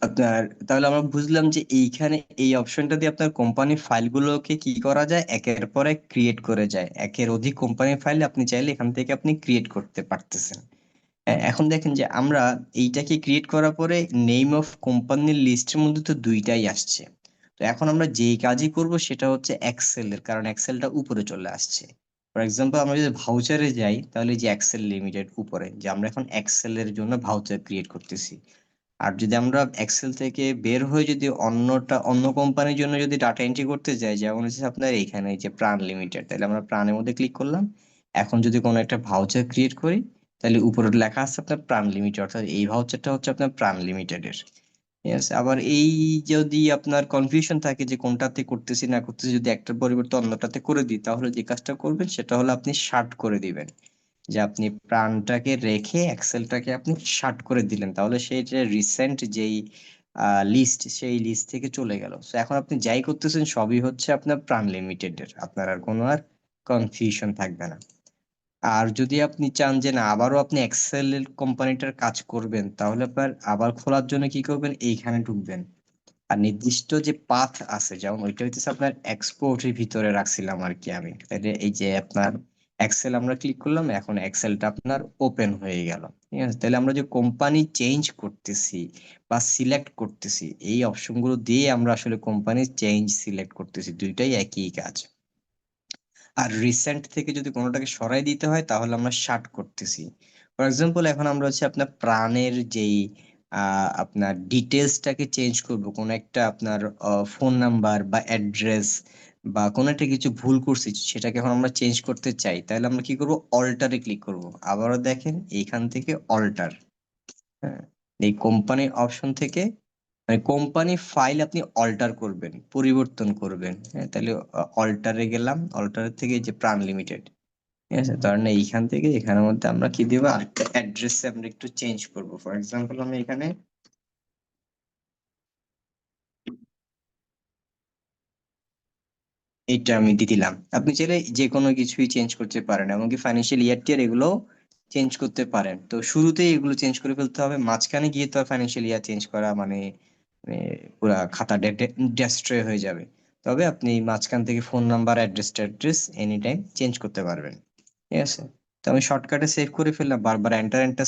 আপনার তাহলে আমরা বুঝলাম যে এইখানে এই অপশনটা দিয়ে আপনার কোম্পানির ফাইলগুলোকে কি করা যায়, একের পর এক ক্রিয়েট করে যায়। একের অধিক কোম্পানির ফাইল আপনি চাইলে এখান থেকে আপনি ক্রিয়েট করতে পারতেছেন। এখন দেখেন যে আমরা এইটাকে ক্রিয়েট করার পরে নেম অফ কোম্পানির লিস্টের মধ্যে তো দুইটাই আসছে। তো এখন আমরা যেই কাজই করব সেটা হচ্ছে এক্সেল এর, কারণ এক্সেলটা উপরে চলে আসছে। ফর এক্সাম্পল আমরা যদি ভাউচারে যাই, তাহলে যে এক্সেল লিমিটেড উপরে, যে আমরা এখন এক্সেল এর জন্য ভাউচার ক্রিয়েট করতেছি। আর যদি আমরা এক্সেল থেকে বের হয়ে যদি অন্য কোম্পানির জন্য যদি ডাটা এন্ট্রি করতে যাই, যেমন হচ্ছে আপনার এইখানে এই যে প্রাণ লিমিটেড, তাহলে আমরা প্রাণের মধ্যে ক্লিক করলাম। এখন যদি কোনো একটা ভাউচার ক্রিয়েট করি, তাহলে উপরে লেখা আছে আপনার প্রাণ লিমিটেড, অর্থাৎ এই ভাউচারটা হচ্ছে আপনার প্রাণ লিমিটেডের। ঠিক আছে। আবার এই যদি আপনার কনফিউশন থাকে যে কোনটাতে করতেছি না করতেছি, যদি একটার পরিবর্তে অন্যটাতে করে দিই, তাহলে যে কাজটা করবেন সেটা হলো আপনি শার্ট করে দিবেন। যে আপনি প্রাণটাকে রেখে এক্সেলটাকে আপনি শার্ট করে দিলেন, তাহলে সেই যে রিসেন্ট যেই লিস্ট, সেই লিস্ট থেকে চলে গেল। তো এখন আপনি যাই করতেছেন সবই হচ্ছে আপনার প্রাণ লিমিটেডের, আপনার আর কোনো আর কনফিউশন থাকবে না। আর যদি আপনি চান যে না আবারও আপনি এক্সেল এর কোম্পানিটার কাজ করবেন, তাহলে আপনার আবার খোলার জন্য কি করবেন, এইখানে ঢুকবেন। আর নির্দিষ্ট যে পাথ আছে, যেমন ওইটা হইতেছে আপনার এক্সপোর্টের ভিতরে রাখছিলাম আর কি আমি, তাহলে এই যে আপনার এক্সেল আমরা ক্লিক করলাম, এখন এক্সেলটা আপনার ওপেন হয়ে গেল। ঠিক আছে। তাহলে আমরা যে কোম্পানি চেঞ্জ করতেছি বা সিলেক্ট করতেছি, এই অপশনগুলো দিয়ে আমরা আসলে কোম্পানি চেঞ্জ সিলেক্ট করতেছি, দুইটাই একই কাজ। আর রিসেন্ট থেকে যদি কোনোটাকে সরাই দিতে হয়, তাহলে আমরা শার্ট করতেছি। ফর এক্সাম্পল এখন আমরা হচ্ছে আপনার প্রাণের যেই আপনার ডিটেলসটাকে চেঞ্জ করব, কোন একটা আপনার ফোন নাম্বার বা অ্যাড্রেস বা কোন একটা কিছু ভুল করছি, সেটাকে এখন আমরা চেঞ্জ করতে চাই, তাহলে আমরা কি করব, অল্টারে ক্লিক করব। আবারও দেখেন এইখান থেকে অল্টার, হ্যাঁ, এই কোম্পানির অপশন থেকে, মানে কোম্পানি ফাইল আপনি অল্টার করবেন, পরিবর্তন করবেন। হ্যাঁ, তাহলে অল্টারে গেলাম, অল্টার থেকে এই যে প্রাণ লিমিটেড। ঠিক আছে। ধরেন এইখান থেকে এখানের মধ্যে আমরা কি দিব, আরেকটা অ্যাড্রেস আমরা একটু চেঞ্জ করব। ফর এক্সাম্পল আমি এখানে এইটা আমি দিয়ে দিলাম। আপনি চাইলে যে কোনো কিছুই চেঞ্জ করতে পারেন, এমনকি ফাইন্যান্সিয়াল ইয়ার টিয়ার এগুলো চেঞ্জ করতে পারেন। তো শুরুতেই এগুলো চেঞ্জ করে ফেলতে হবে, মাঝখানে গিয়ে তো আর ফাইন্যান্সিয়াল ইয়ার চেঞ্জ করা মানে মানে পুরা খাতা ডেস্ট্রয় হয়ে যাবে। তবে আপনি মাঝখান থেকে phone number, address any time change করতে পারবেন। ঠিক আছে। তো আমি শর্টকাটে সেভ করে ফেললাম, বারবার এন্টার এন্টার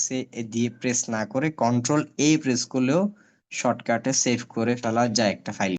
দিয়ে প্রেস না করে কন্ট্রোল এ প্রেস করলেও শর্টকাটে সেভ করে ফেলা যায় একটা ফাইল।